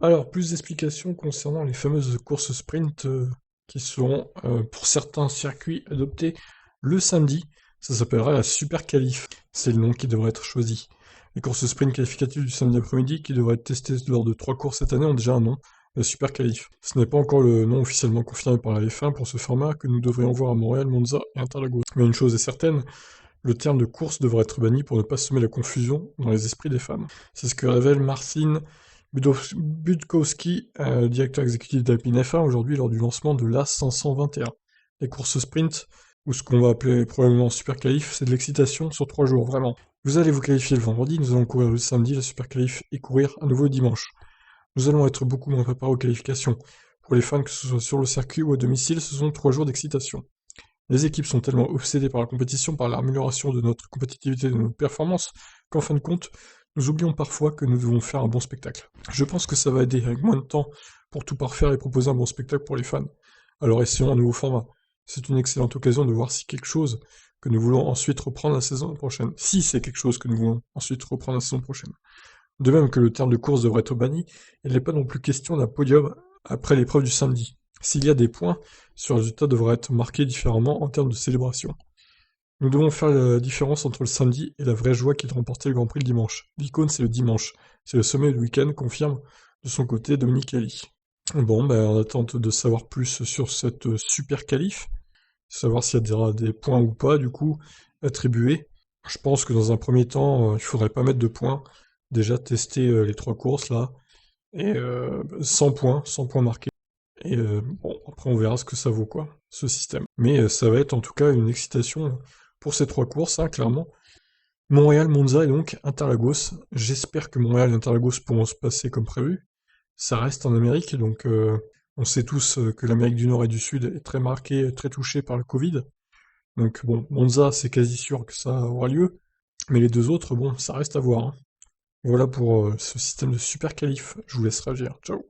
Alors, plus d'explications concernant les fameuses courses sprint qui seront, pour certains circuits, adoptées le samedi. Ça s'appellera la Super Qualif. C'est le nom qui devrait être choisi. Les courses sprint qualificatives du samedi après-midi, qui devraient être testées lors de 3 courses cette année, ont déjà un nom, la Super Qualif. Ce n'est pas encore le nom officiellement confirmé par la F1 pour ce format que nous devrions voir à Montréal, Monza et Interlagos. Mais une chose est certaine, le terme de course devrait être banni pour ne pas semer la confusion dans les esprits des fans. C'est ce que révèle Marcin Budkowski, directeur exécutif d'Alpine F1, aujourd'hui lors du lancement de l'A521. Les courses sprint, ou ce qu'on va appeler probablement super qualif, c'est de l'excitation sur 3 jours, vraiment. Vous allez vous qualifier le vendredi, nous allons courir le samedi, la super qualif, et courir à nouveau le dimanche. Nous allons être beaucoup moins préparés aux qualifications. Pour les fans, que ce soit sur le circuit ou à domicile, ce sont 3 jours d'excitation. Les équipes sont tellement obsédées par la compétition, par l'amélioration de notre compétitivité et de nos performances, qu'en fin de compte, nous oublions parfois que nous devons faire un bon spectacle. Je pense que ça va aider avec moins de temps pour tout parfaire et proposer un bon spectacle pour les fans. Alors essayons un nouveau format. C'est une excellente occasion de voir si quelque chose que nous voulons ensuite reprendre la saison prochaine. Si c'est quelque chose que nous voulons ensuite reprendre la saison prochaine. De même que le terme de course devrait être banni, il n'est pas non plus question d'un podium après l'épreuve du samedi. S'il y a des points, ce résultat devra être marqué différemment en termes de célébration. Nous devons faire la différence entre le samedi et la vraie joie qui est de remporter le Grand Prix le dimanche. L'icône, c'est le dimanche. C'est le sommet du week-end, confirme de son côté Dominique Ali. Bon, ben, en attente de savoir plus sur cette super qualif, savoir s'il y a des points ou pas, du coup, attribués. Je pense que dans un premier temps, il faudrait pas mettre de points. Déjà tester les 3 courses là, et 100 points marqués. Et bon, après on verra ce que ça vaut, quoi, ce système. Mais ça va être en tout cas une excitation pour ces 3 courses, hein, clairement. Montréal, Monza et donc Interlagos. J'espère que Montréal et Interlagos pourront se passer comme prévu. Ça reste en Amérique, donc on sait tous que l'Amérique du Nord et du Sud est très marquée, très touchée par le Covid. Donc bon, Monza, c'est quasi sûr que ça aura lieu. Mais les deux autres, bon, ça reste à voir, hein. Voilà pour ce système de super qualif. Je vous laisse réagir. Ciao.